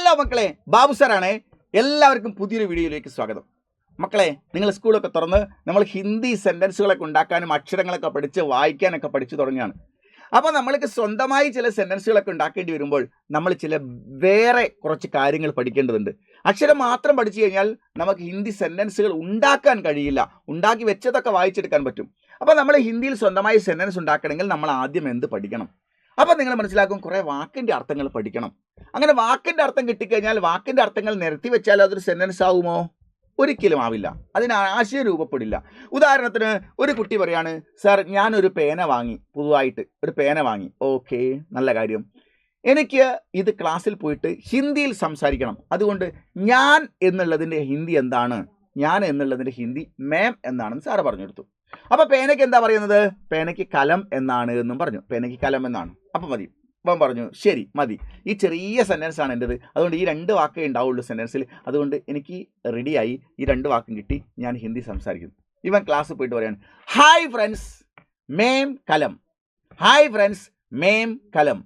Hello മക്കളെ, ബാബു സാറാണ്. എല്ലാവർക്കും പുതിയൊരു വീഡിയോയിലേക്ക് സ്വാഗതം. മക്കളെ, നിങ്ങൾ സ്കൂളൊക്കെ തുറന്ന് നമ്മൾ ഹിന്ദി സെൻറ്റൻസുകളൊക്കെ ഉണ്ടാക്കാനും അക്ഷരങ്ങളൊക്കെ പഠിച്ച് വായിക്കാനൊക്കെ പഠിച്ചു തുടങ്ങിയാണ്. അപ്പോൾ നമ്മൾക്ക് സ്വന്തമായി ചില സെൻറ്റൻസുകളൊക്കെ ഉണ്ടാക്കേണ്ടി വരുമ്പോൾ നമ്മൾ ചില വേറെ കുറച്ച് കാര്യങ്ങൾ പഠിക്കേണ്ടതുണ്ട്. അക്ഷരം മാത്രം പഠിച്ചു കഴിഞ്ഞാൽ നമുക്ക് ഹിന്ദി സെൻറ്റൻസുകൾ ഉണ്ടാക്കാൻ കഴിയില്ല. ഉണ്ടാക്കി വെച്ചതൊക്കെ വായിച്ചെടുക്കാൻ പറ്റും. അപ്പോൾ നമ്മൾ ഹിന്ദിയിൽ സ്വന്തമായി സെൻറ്റൻസ് ഉണ്ടാക്കണമെങ്കിൽ നമ്മൾ ആദ്യം എന്ത് പഠിക്കണം? അപ്പോൾ നിങ്ങൾ മനസ്സിലാക്കും, കുറേ വാക്കിൻ്റെ അർത്ഥങ്ങൾ പഠിക്കണം. അങ്ങനെ വാക്കിൻ്റെ അർത്ഥം കിട്ടിക്കഴിഞ്ഞാൽ വാക്കിൻ്റെ അർത്ഥങ്ങൾ നിരത്തി വെച്ചാൽ അതൊരു സെൻറ്റൻസ് ആവുമോ? ഒരിക്കലും ആവില്ല. അതിന് ആശയം രൂപപ്പെടില്ല. ഉദാഹരണത്തിന് ഒരു കുട്ടി പറയാണ്, സാർ ഞാനൊരു പേന വാങ്ങി, പുതുതായിട്ട് ഒരു പേന വാങ്ങി. ഓക്കെ, നല്ല കാര്യം. എനിക്ക് ഇത് ക്ലാസ്സിൽ പോയിട്ട് ഹിന്ദിയിൽ സംസാരിക്കണം. അതുകൊണ്ട് ഞാൻ എന്നുള്ളതിൻ്റെ ഹിന്ദി എന്താണ്? ഞാൻ എന്നുള്ളതിൻ്റെ ഹിന്ദി മേം എന്നാണെന്ന് സാറ് പറഞ്ഞു കൊടുത്തു. അപ്പോൾ പേനയ്ക്ക് എന്താ പറയുന്നത്? പേനയ്ക്ക് കലം എന്നാണ് എന്നും പറഞ്ഞു. പേനയ്ക്ക് കലം എന്നാണ്. അപ്പം മതി. അവൻ പറഞ്ഞു ശരി മതി, ഈ ചെറിയ സെൻറ്റൻസ് ആണ് എൻ്റെത്, അതുകൊണ്ട് ഈ 2 വാക്കേ ഉണ്ടാവുള്ളൂ സെൻറ്റൻസിൽ. അതുകൊണ്ട് എനിക്ക് റെഡിയായി, ഈ 2 വാക്കും കിട്ടി, ഞാൻ ഹിന്ദി സംസാരിക്കുന്നു. ഇവൻ ക്ലാസ്സിൽ പോയിട്ട് പറയാണ്, ഹായ് ഫ്രണ്ട്സ് മേം കലം. ഹായ് ഫ്രണ്ട്സ് മേം കലം.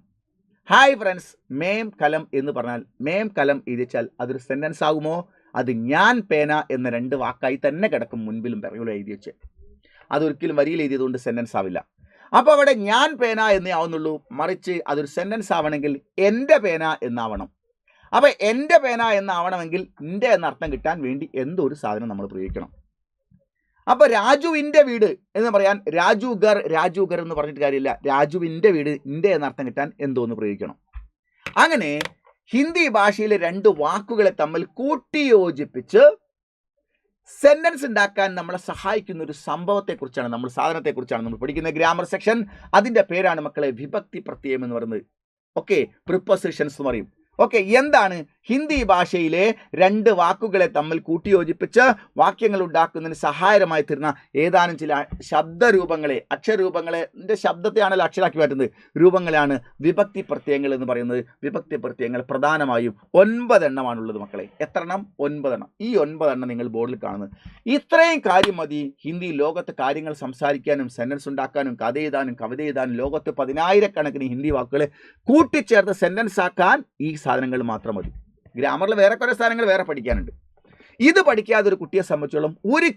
ഹായ് ഫ്രണ്ട്സ് മേം കലം എന്ന് പറഞ്ഞാൽ മേം കലം എഴുതിച്ചാൽ അതൊരു സെൻറ്റൻസ് ആകുമോ? അത് ഞാൻ പേന എന്ന 2 വാക്കായി തന്നെ കിടക്കും, മുൻപിലും പിറകിലും എഴുതി വെച്ച്. അതൊരിക്കലും വരിയിൽ എഴുതിയതുകൊണ്ട് സെൻറ്റൻസ് ആവില്ല. അപ്പോൾ അവിടെ ഞാൻ പേന എന്നേ ആവുന്നുള്ളൂ. മറിച്ച് അതൊരു സെൻറ്റൻസ് ആവണമെങ്കിൽ എൻ്റെ പേന എന്നാവണം. അപ്പോൾ എൻ്റെ പേന എന്നാവണമെങ്കിൽ എൻ്റെ എന്ന അർത്ഥം കിട്ടാൻ വേണ്ടി എന്തോ ഒരു സാധനം നമ്മൾ പ്രയോഗിക്കണം. അപ്പോൾ രാജുവിൻ്റെ വീട് എന്ന് പറയാൻ രാജു ഗർ എന്ന് പറഞ്ഞിട്ട് കാര്യമില്ല. രാജുവിൻ്റെ വീട്, എൻ്റെ എന്ന അർത്ഥം കിട്ടാൻ എന്തോന്ന് പ്രയോഗിക്കണം. അങ്ങനെ ഹിന്ദി ഭാഷയിലെ 2 വാക്കുകളെ തമ്മിൽ കൂട്ടിയോജിപ്പിച്ച് സെൻറ്റൻസ് ഉണ്ടാക്കാൻ നമ്മളെ സഹായിക്കുന്ന ഒരു സംഭവത്തെക്കുറിച്ചാണ്, സാധനത്തെക്കുറിച്ചാണ് നമ്മൾ പഠിക്കുന്ന ഗ്രാമർ സെക്ഷൻ. അതിൻ്റെ പേരാണ് മക്കളെ വിഭക്തി പ്രത്യയം എന്ന് പറയുന്നത്. ഓക്കെ, പ്രിപ്പോസിഷൻസ് എന്ന് പറയും. ഓക്കെ, എന്താണ്? ഹിന്ദി ഭാഷയിലെ 2 വാക്കുകളെ തമ്മിൽ കൂട്ടിയോജിപ്പിച്ച് വാക്യങ്ങൾ ഉണ്ടാക്കുന്നതിന് സഹായകരമായി തീർന്ന ഏതാനും ചില ശബ്ദരൂപങ്ങളെ, അക്ഷരൂപങ്ങളെ ശബ്ദത്തെയാണല്ലോ അക്ഷരാക്കി മാറ്റുന്നത്, രൂപങ്ങളാണ് വിഭക്തി പ്രത്യയങ്ങൾ എന്ന് പറയുന്നത്. വിഭക്തി പ്രത്യയങ്ങൾ പ്രധാനമായും 9 എണ്ണമാണുള്ളത് മക്കളെ. എത്ര എണ്ണം? 9 എണ്ണം. ഈ 9 എണ്ണം നിങ്ങൾ ബോർഡിൽ കാണുന്നത്. ഇത്രയും കാര്യം മതി ഹിന്ദി ലോകത്ത് കാര്യങ്ങൾ സംസാരിക്കാനും സെൻറ്റൻസ് ഉണ്ടാക്കാനും കഥ എഴുതാനും ലോകത്ത് 10,000 ഹിന്ദി വാക്കുകളെ കൂട്ടിച്ചേർത്ത് സെൻറ്റൻസ് ആക്കാൻ ഈ സാധനങ്ങൾ മാത്രം മതി. ഗ്രാമറിൽ വേറെ കുറേ സാധനങ്ങൾ വേറെ പഠിക്കാനുണ്ട്. ഇത് പഠിക്കാതെ ഒരു കുട്ടിയെ സംബന്ധിച്ചോളം ഒരു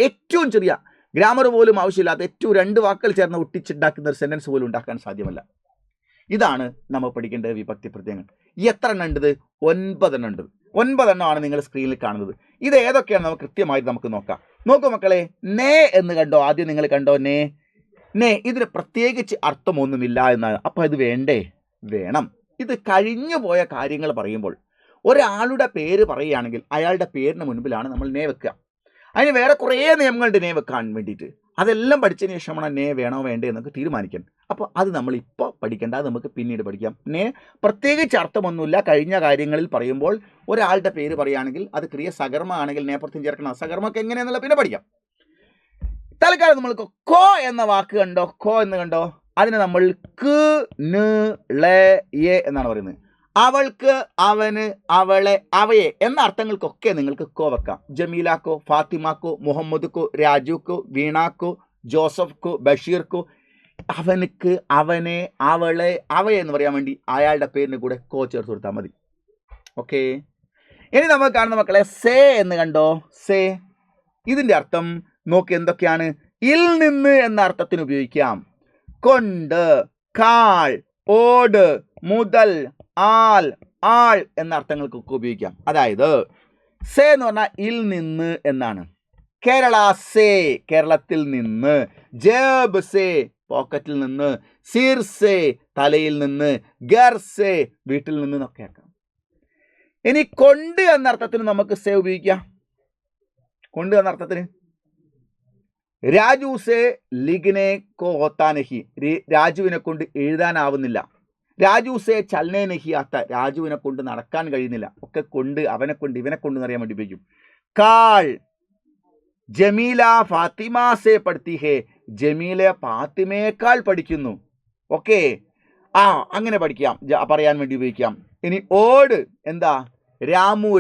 ഏറ്റവും ചെറിയ ഗ്രാമർ പോലും ആവശ്യമില്ലാത്ത ഏറ്റവും 2 വാക്കുകൾ ചേർന്ന് ഒട്ടിച്ചുണ്ടാക്കുന്ന ഒരു സെൻറ്റൻസ് പോലും ഉണ്ടാക്കാൻ സാധ്യമല്ല. ഇതാണ് നമ്മൾ പഠിക്കേണ്ട വിഭക്തി പ്രത്യയങ്ങൾ. എത്ര എണ്ണം ഉണ്ട്? 9 എണ്ണം ഉണ്ട്. 9 എണ്ണമാണ് നിങ്ങൾ സ്ക്രീനിൽ കാണുന്നത്. ഇത് ഏതൊക്കെയാണ് നമുക്ക് കൃത്യമായിട്ട് നമുക്ക് നോക്കാം. നോക്കൂ മക്കളെ, നേ എന്ന് കണ്ടോ? ആദ്യം നിങ്ങൾ കണ്ടോ നേ? ഇതിന് പ്രത്യേകിച്ച് അർത്ഥമൊന്നുമില്ല എന്നാണ്. അപ്പോൾ ഇത് വേണ്ടേ? വേണം. ഇത് കഴിഞ്ഞു പോയ കാര്യങ്ങൾ പറയുമ്പോൾ ഒരാളുടെ പേര് പറയുകയാണെങ്കിൽ അയാളുടെ പേരിന് മുൻപിലാണ് നമ്മൾ നേ വെക്കുക. അതിന് വേറെ കുറേ നിയമങ്ങളുണ്ട് നേ വെക്കാൻ വേണ്ടിയിട്ട്. അതെല്ലാം പഠിച്ചതിന് ശേഷമാണ് നേ വേണോ വേണ്ടേ എന്നൊക്കെ തീരുമാനിക്കാൻ. അപ്പോൾ അത് നമ്മൾ ഇപ്പോൾ പഠിക്കേണ്ട, അത് നമുക്ക് പിന്നീട് പഠിക്കാം. നേ പ്രത്യേകിച്ച് അർത്ഥമൊന്നുമില്ല. കഴിഞ്ഞ കാര്യങ്ങളിൽ പറയുമ്പോൾ ഒരാളുടെ പേര് പറയുകയാണെങ്കിൽ അത് ക്രിയ സകർമ്മ ആണെങ്കിൽ നേ പ്രത്യം ചേർക്കണം. സകർമ്മക്ക് എങ്ങനെയെന്നുള്ള പിന്നെ പഠിക്കാം. തൽക്കാലം നമ്മൾക്ക് കോ എന്ന വാക്ക് കണ്ടോ? കോ എന്ന് കണ്ടോ? അതിന് നമ്മൾ ക് ന് ള യെ എന്നാണ് പറയുന്നത്. അവൾക്ക്, അവന്, അവളെ, അവയെ എന്ന അർത്ഥങ്ങൾക്കൊക്കെ നിങ്ങൾക്ക് കോ വെക്കാം. ജമീലാക്കോ, ഫാത്തിമാക്കോ, മുഹമ്മദ്ക്കോ, രാജുക്കോ, വീണാക്കോ, ജോസഫ്ക്കോ, ബഷീർക്കോ, അവനക്ക്, അവനെ, അവളെ, അവയെ എന്ന് പറയാൻ വേണ്ടി അയാളുടെ പേരിന് കൂടെ കോ ചേർത്ത് കൊടുത്താൽ മതി. ഓക്കെ, ഇനി നമ്മൾ കാണുന്ന മക്കളെ സേ എന്ന് കണ്ടോ? സേ, ഇതിൻ്റെ അർത്ഥം നോക്കി എന്തൊക്കെയാണ്? ഇൽ നിന്ന് എന്ന അർത്ഥത്തിന് ഉപയോഗിക്കാം. കൊണ്ട്, കാൾ, ഓട്, മുതൽ, ആൾ, ആൾ എന്ന അർത്ഥങ്ങൾക്കൊക്കെ ഉപയോഗിക്കാം. അതായത് സേ എന്ന് പറഞ്ഞാൽ ഇൽ നിന്ന് എന്നാണ്. കേരള സേ, കേരളത്തിൽ നിന്ന്. ജേബ് സേ, പോക്കറ്റിൽ നിന്ന്. സിർ സേ, തലയിൽ നിന്ന്. ഗർ സേ, വീട്ടിൽ നിന്ന് എന്നൊക്കെ ആക്കാം. ഇനി കൊണ്ട് എന്ന അർത്ഥത്തിന് നമുക്ക് സേ ഉപയോഗിക്കാം. കൊണ്ട് എന്ന അർത്ഥത്തിന് രാജു സേ ലിഖ്നെ കോ ഹോത്താ നഹി, രാജുവിനെ കൊണ്ട് എഴുതാനാവുന്നില്ല. രാജു സേ ചലനെ നഹി ആത്ത, രാജുവിനെ കൊണ്ട് നടക്കാൻ കഴിയുന്നില്ല. ഒക്കെ കൊണ്ട്, അവനെ കൊണ്ട്, ഇവനെ കൊണ്ട് എന്നറിയാൻ വേണ്ടി ഉപയോഗിക്കും. കാൾ, ജമീല ഫാത്തിമ സേ പഠിത്തി ഹേ, ജമീല ഫാത്തിമയേക്കാൾ പഠിക്കുന്നു. ഓക്കെ, അങ്ങനെ പഠിക്കാം, പറയാൻ വേണ്ടി ഉപയോഗിക്കാം. ഇനി ഓട് എന്താ?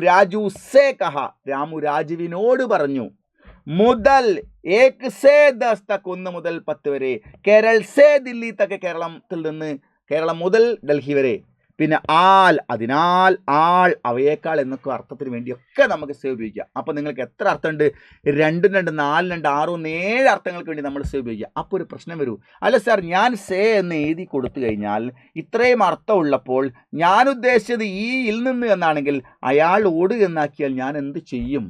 രാജു സേ കഹ, രാമു രാജുവിനോട് പറഞ്ഞു. മുതൽ 1 से 10 तक, 1 മുതൽ 10 വരെ. കേരൾ സേ ദില്ലി തക്ക്, കേരളത്തിൽ നിന്ന്, കേരളം മുതൽ ഡൽഹി വരെ. പിന്നെ ആൽ അതിനാൽ, ആൾ അവയേക്കാൾ എന്നൊക്കെ അർത്ഥത്തിന് വേണ്ടിയൊക്കെ നമുക്ക് സേ ഉപയോഗിക്കാം. അപ്പോൾ നിങ്ങൾക്ക് എത്ര അർത്ഥമുണ്ട്? 2 2 4 2 6 7 അർത്ഥങ്ങൾക്ക് വേണ്ടി നമ്മൾ സേ ഉപയോഗിക്കുക. അപ്പോൾ ഒരു പ്രശ്നം വരൂ, അല്ല സാർ ഞാൻ സേ എന്ന് എഴുതി കൊടുത്തു കഴിഞ്ഞാൽ ഇത്രയും അർത്ഥം ഉള്ളപ്പോൾ ഞാൻ ഉദ്ദേശിച്ചത് ഈ ഇൽ നിന്ന് എന്നാണെങ്കിൽ അയാൾ ഓട് എന്നാക്കിയാൽ ഞാൻ എന്ത് ചെയ്യും?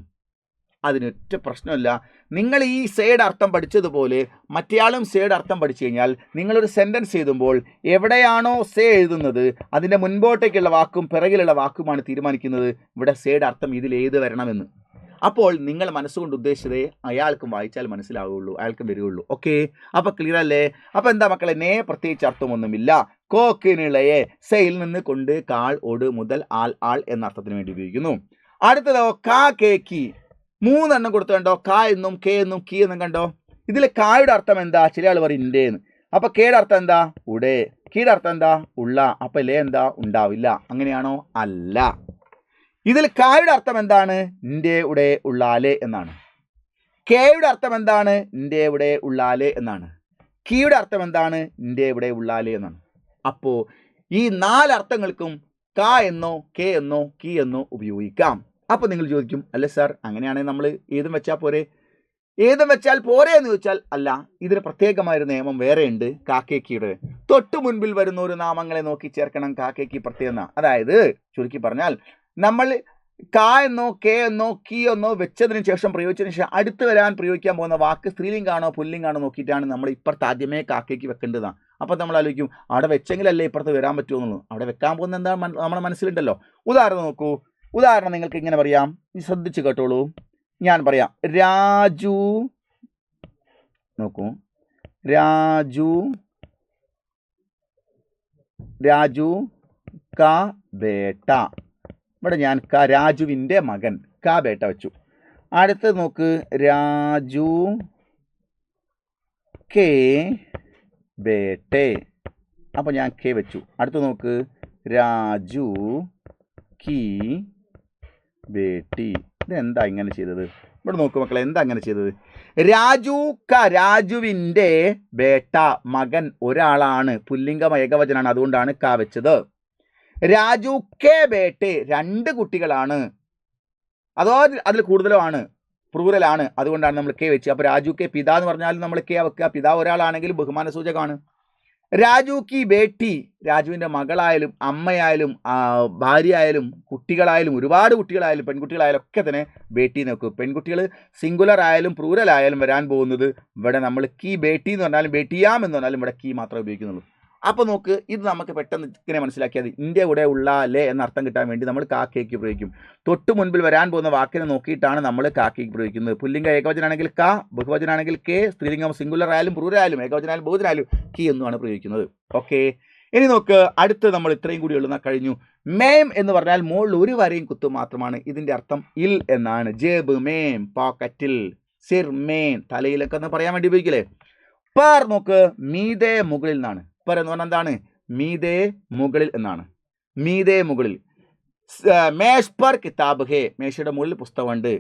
അതിനൊറ്റ പ്രശ്നമില്ല. നിങ്ങൾ ഈ സേയുടെ അർത്ഥം പഠിച്ചതുപോലെ മറ്റേയാളും സേയുടെ അർത്ഥം പഠിച്ചു കഴിഞ്ഞാൽ നിങ്ങളൊരു സെൻറ്റൻസ് എഴുതുമ്പോൾ എവിടെയാണോ സേ എഴുതുന്നത് അതിൻ്റെ മുൻപോട്ടേക്കുള്ള വാക്കും പിറകിലുള്ള വാക്കുമാണ് തീരുമാനിക്കുന്നത് ഇവിടെ സേയുടെ അർത്ഥം ഇതിൽ ഏത് വരണമെന്ന്. അപ്പോൾ നിങ്ങൾ മനസ്സുകൊണ്ട് ഉദ്ദേശിച്ചതേ അയാൾക്കും വായിച്ചാൽ മനസ്സിലാവുകയുള്ളൂ, അയാൾക്കും വരികയുള്ളൂ. ഓക്കെ, അപ്പോൾ ക്ലിയർ അല്ലേ? അപ്പോൾ എന്താ മക്കളെ, നേ പ്രത്യേകിച്ച് അർത്ഥമൊന്നുമില്ല. കോക്കിനിളയെ സെയിൽ നിന്ന് കൊണ്ട് കാൾ ഒട് മുതൽ ആൾ ആൾ എന്ന അർത്ഥത്തിന് വേണ്ടി ഉപയോഗിക്കുന്നു. അടുത്തതോ കാ കേക്കി, 3 എണ്ണം കൊടുത്തു കണ്ടോ, കാ എന്നും കെ എന്നും കീ എന്നും കണ്ടോ. ഇതിൽ കായുടെ അർത്ഥം എന്താ? ചില ആൾ പറയും ഇൻ്റെന്ന്. അപ്പോൾ കേയുടെ അർത്ഥം എന്താ? ഉടേ. കീയുടെ അർത്ഥം എന്താ? ഉള്ള. അപ്പോൾ ലേ എന്താ? ഉണ്ടാവില്ല. അങ്ങനെയാണോ? അല്ല. ഇതിൽ കായുടെ അർത്ഥം എന്താണ്? ഇൻ്റെ ഉടേ ഉള്ളാലെ എന്നാണ്. കേയുടെ അർത്ഥം എന്താണ്? ഇൻ്റെ ഉടേ ഉള്ളാലെ എന്നാണ്. കീയുടെ അർത്ഥം എന്താണ്? ഇൻ്റെ ഉടേ ഉള്ളാലെ എന്നാണ്. അപ്പോൾ ഈ 4 അർത്ഥങ്ങൾക്കും കാ എന്നോ കെ എന്നോ കീ എന്നോ ഉപയോഗിക്കാം. അപ്പോൾ നിങ്ങൾ ചോദിക്കും, അല്ലേ സാർ അങ്ങനെയാണെങ്കിൽ നമ്മൾ ഏതും വെച്ചാൽ പോരെ? ഏതും വെച്ചാൽ പോരെ എന്ന് ചോദിച്ചാൽ അല്ല, ഇതിന് പ്രത്യേകമായൊരു നിയമം വേറെയുണ്ട്. കാക്കേക്കിയുടെ തൊട്ടു മുൻപിൽ വരുന്ന ഒരു നാമങ്ങളെ നോക്കി ചേർക്കണം കാക്കേക്കി പ്രത്യേകത. അതായത് ചുരുക്കി പറഞ്ഞാൽ നമ്മൾ കാ എന്നോ കെ എന്നോ കീ എന്നോ വെച്ചതിന് ശേഷം പ്രയോഗിച്ചതിന് ശേഷം അടുത്ത് വരാൻ പ്രയോഗിക്കാൻ പോകുന്ന വാക്ക് സ്ത്രീലിംഗാണോ പുല്ലിംഗാണോ നോക്കിയിട്ടാണ് നമ്മൾ ഇപ്പുറത്ത് ആദ്യമേ കാക്കേക്ക് വെക്കേണ്ടതാണ്. അപ്പോൾ നമ്മൾ ആലോചിക്കും അവിടെ വെച്ചെങ്കിലല്ലേ ഇപ്പുറത്ത് വരാൻ പറ്റുമെന്നുള്ളൂ. അവിടെ വെക്കാൻ പോകുന്ന എന്താ നമ്മുടെ മനസ്സിലുണ്ടല്ലോ. ഉദാഹരണം നോക്കൂ. ഉദാഹരണം നിങ്ങൾക്ക് ഇങ്ങനെ പറയാം, ശ്രദ്ധിച്ച് കേട്ടോളൂ. ഞാൻ പറയാം, രാജു. നോക്കൂ, രാജു രാജു കാ ബേട്ട. ഇവിടെ ഞാൻ രാജുവിൻ്റെ മകൻ കാ ബേട്ട വെച്ചു. അടുത്തത് നോക്ക്, രാജു കെ ബേട്ടെ. അപ്പോൾ ഞാൻ കെ വെച്ചു. അടുത്ത് നോക്ക്, രാജു കീ ബേട്ടി. ഇതെന്താ ഇങ്ങനെ ചെയ്തത്? ഇവിടെ നോക്കൂ മക്കളെ, എന്താ അങ്ങനെ ചെയ്തത്? രാജു രാജുവിൻ്റെ ബേട്ട മകൻ ഒരാളാണ്, പുല്ലിംഗം ഏകവചനാണ്, അതുകൊണ്ടാണ് കാ വെച്ചത്. രാജു കെ ബേട്ടെ 2 കുട്ടികളാണ്, അതോ അതിൽ കൂടുതലോ ആണ്, പ്ലൂറലാണ്, അതുകൊണ്ടാണ് നമ്മൾ കെ വെച്ച്. അപ്പോൾ രാജു കെ പിതാ എന്ന് പറഞ്ഞാലും നമ്മൾ കെ വെക്കുക. പിതാവ് ഒരാളാണെങ്കിൽ ബഹുമാന സൂചകമാണ്. രാജു കി ബേട്ടി, രാജുവിൻ്റെ മകളായാലും അമ്മയായാലും ഭാര്യ ആയാലും കുട്ടികളായാലും ഒരുപാട് കുട്ടികളായാലും പെൺകുട്ടികളായാലും ഒക്കെ തന്നെ ബേട്ടി നോക്കും. പെൺകുട്ടികൾ സിംഗുലർ ആയാലും പ്ലൂറൽ ആയാലും വരാൻ പോകുന്നത് ഇവിടെ നമ്മൾ കി ബേട്ടി എന്ന് പറഞ്ഞാലും ബേട്ടിയാം എന്ന് പറഞ്ഞാലും ഇവിടെ കി മാത്രമേ ഉപയോഗിക്കുന്നുള്ളൂ. അപ്പോൾ നോക്ക്, ഇത് നമുക്ക് പെട്ടെന്ന് ഇങ്ങനെ മനസ്സിലാക്കിയത് ഇന്ത്യ കൂടെ ഉള്ള ലേ എന്ന അർത്ഥം കിട്ടാൻ വേണ്ടി നമ്മൾ കാക്കേക്ക് പ്രയോഗിക്കും. തൊട്ട് മുൻപിൽ വരാൻ പോകുന്ന വാക്കിനെ നോക്കിയിട്ടാണ് നമ്മൾ കാക്കേക്ക് പ്രയോഗിക്കുന്നത്. പുല്ലിംഗ ഏകവചനാണെങ്കിൽ കാ, ബഹുവചനാണെങ്കിൽ കെ, സ്ത്രീലിംഗം സിംഗുലർ ആയാലും പ്ലൂറൽ ആയാലും ഏകവചനായാലും ബഹുവചനായാലും കി എന്നുമാണ് പ്രയോഗിക്കുന്നത്. ഓക്കെ, ഇനി നോക്ക്, അടുത്ത് നമ്മൾ ഇത്രയും കൂടി ഉള്ള കഴിഞ്ഞു. മേം എന്ന് പറഞ്ഞാൽ മുകളിൽ ഒരു വരയും കുത്തും മാത്രമാണ്. ഇതിൻ്റെ അർത്ഥം ഇൽ എന്നാണ്. ജേബ് മേം പോക്കറ്റിൽ, സിർ മേൻ തലയിലൊക്കെ എന്ന് പറയാൻ വേണ്ടി ഉപയോഗിക്കില്ലേ. പർ നോക്ക്, മീതെ മുകളിൽ നിന്നാണ്. പർ എന്ന് പറഞ്ഞാൽ എന്താണ്? മീതെ മുകളിൽ എന്നാണ്. മീതെ മുകളിൽ. മേഷ് പർ കിതാബ് ഹേ, മേശയുടെ മുകളിൽ പുസ്തകമുണ്ട്.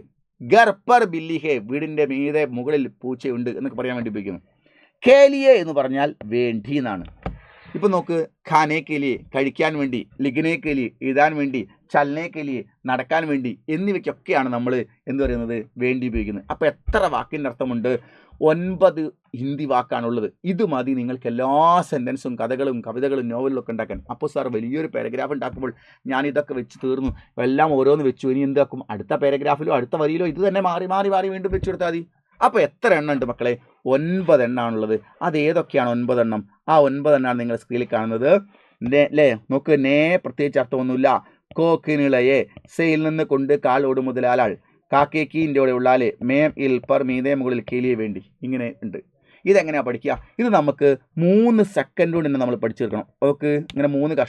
ഗർ പർ ബില്ലി ഹേ, വീടിൻ്റെ മീതെ മുകളിൽ പൂച്ചയുണ്ട് എന്നൊക്കെ പറയാൻ വേണ്ടി ഉപയോഗിക്കുന്നു. കേലിയെ എന്ന് പറഞ്ഞാൽ വേണ്ടി എന്നാണ്. ഇപ്പം നോക്ക്, ഖാനെ കേലിയെ കഴിക്കാൻ വേണ്ടി, ലിഖനെ കേലിയെ എഴുതാൻ വേണ്ടി, ചലനെ കേലിയെ നടക്കാൻ വേണ്ടി എന്നിവയ്ക്കൊക്കെയാണ് നമ്മൾ എന്ത് പറയുന്നത്? വേണ്ടി ഉപയോഗിക്കുന്നത്. അപ്പോൾ എത്ര വാക്കിൻ്റെ അർത്ഥമുണ്ട്? 9 ഹിന്ദി വാക്കാണുള്ളത്. ഇത് മതി നിങ്ങൾക്ക് എല്ലാ സെൻറ്റൻസും കഥകളും കവിതകളും നോവലിലൊക്കെ ഉണ്ടാക്കാൻ. അപ്പോൾ സാർ വലിയൊരു പാരഗ്രാഫ് ഉണ്ടാക്കുമ്പോൾ ഞാൻ ഇതൊക്കെ വെച്ച് തീർന്നു, എല്ലാം ഓരോന്ന് വെച്ചു, ഇനി എന്താക്കും? അടുത്ത പാരഗ്രാഫിലോ അടുത്ത വരിയിലോ ഇത് തന്നെ മാറി മാറി മാറി വീണ്ടും വെച്ചു കൊടുത്താൽ മതി. അപ്പോൾ എത്ര എണ്ണം ഉണ്ട് മക്കളെ? 9 എണ്ണമാണുള്ളത്. അത് ഏതൊക്കെയാണ് 9 എണ്ണം? ആ 9 എണ്ണമാണ് നിങ്ങൾ സ്ക്രീനിൽ കാണുന്നത് അല്ലേ. നോക്ക്, നേ പ്രത്യേകിച്ച് അർത്ഥമൊന്നുമില്ല. കോക്കിനിളയെ, സെയിൽ നിന്ന് കൊണ്ട് കാൾ ഓട് മുതലാലാൾ, കാക്കേക്കിൻ്റെ കൂടെ ഉള്ളാലെ, മേം ഇൽ പർ മീതെ മുകളിൽ കേലിയെ വേണ്ടി. ഇങ്ങനെ ഉണ്ട്. ഇതെങ്ങനെയാണ് പഠിക്കുക? ഇത് നമുക്ക് 3 സെക്കൻഡ് കൊണ്ട് തന്നെ നമ്മൾ പഠിച്ചെടുക്കണം. ഓക്കെ, ഇങ്ങനെ 3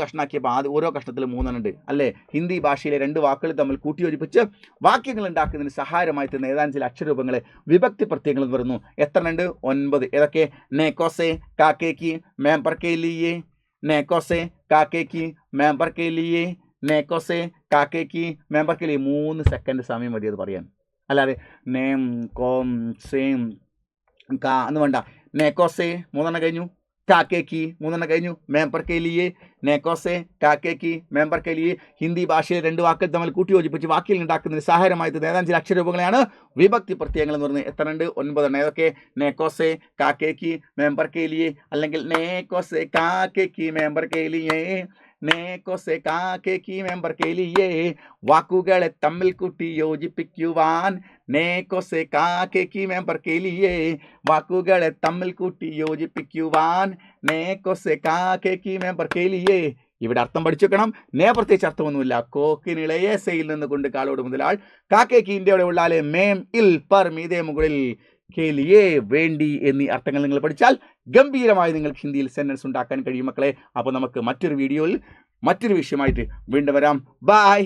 കഷ്ണാക്കിയപ്പോൾ ആദ്യം ഓരോ കഷ്ണത്തിൽ 3 എണ്ണം ഉണ്ട് അല്ലേ. ഹിന്ദി ഭാഷയിലെ 2 വാക്കുകൾ തമ്മിൽ കൂട്ടിയോജിപ്പിച്ച് വാക്യങ്ങൾ ഉണ്ടാക്കുന്നതിന് സഹായമായി തരുന്ന ഏതാനും ചില അക്ഷരൂപങ്ങളെ വിഭക്തി പ്രത്യയങ്ങൾ എന്ന് പറയുന്നു. എത്ര ഉണ്ട്? 9. ഏതൊക്കെ? നേക്കോസെ കാക്കേക്കി മേം പർ കെ ലിയെ, നേക്കോസെ കാക്കേക്കി മേം പർ കെ ലിയെ, നേക്കോസെ കാക്കേക്കി മേം പർ കെ ലിയെ. 3 സെക്കൻഡ് സമയം മതി അത് പറയാൻ. അല്ലാതെ നേം കോം സെയിം കാ എന്ന് വേണ്ട. നേക്കോസെ 3 എണ്ണം കഴിഞ്ഞു. കാക്കേ കി മൂന്നെണ്ണം കഴിഞ്ഞു. മെമ്പർ കെ ലിയെ, നേക്കോസെ, കാക്കേ കി, മെമ്പർ കെ ലിയെ. ഹിന്ദി ഭാഷയിൽ രണ്ട് വാക്കുകൾ തമ്മിൽ കൂട്ടി യോജിപ്പിച്ച് വാക്കിൽ ഉണ്ടാക്കുന്നതിന് സഹായമായത് ഏതാനും ചില അക്ഷരരൂപങ്ങളെയാണ് വിഭക്തി പ്രത്യയങ്ങൾ എന്ന് പറയുന്നത്. എത്ര ഉണ്ട്? 9 ഏതൊക്കെ? നേക്കോസെ, കാക്കേ കി, മെമ്പർ കെ ലിയെ, അല്ലെങ്കിൽ നേക്കോസെ കാക്കേ കി മെമ്പർ കെ ലിയെ, നേക്കോസെ കാക്കേ കി മെമ്പർ കെ ലിയെ. വാക്കുകളെ തമ്മിൽ കൂട്ടി യോജിപ്പിക്കുവാൻ നേക്കോസെ കാക്കേ കി മെമ്പർ കെ ലിയെ. വാക്കുകളെ തമ്മിൽ കൂട്ടി യോജിപ്പിക്കുവാൻ നേക്കോസെ കാക്കേ കി മെമ്പർ കെ ലിയെ. ഇവിടെ അർത്ഥം പഠിച്ചു വെക്കണം. പ്രത്യേകിച്ച് അർത്ഥമൊന്നുമില്ല. കോക്കിനിളയെ സെയിൽ നിന്ന് കൊണ്ട് കാലോട് മുതലാൾ, കാക്കേക്ക് ഇന്ത്യയുടെ ഉള്ളാലെ മേം ഇൽ പർ മീതെ മുകളിൽ, കേലിയെ വേണ്ടി എന്നീ അർത്ഥങ്ങൾ നിങ്ങൾ പഠിച്ചാൽ ഗംഭീരമായി നിങ്ങൾക്ക് ഹിന്ദിയിൽ സെന്റൻസ് ഉണ്ടാക്കാൻ കഴിയും മക്കളെ. അപ്പോൾ നമുക്ക് മറ്റൊരു വീഡിയോയിൽ മറ്റൊരു വിഷയമായിട്ട് വീണ്ടും വരാം. ബൈ.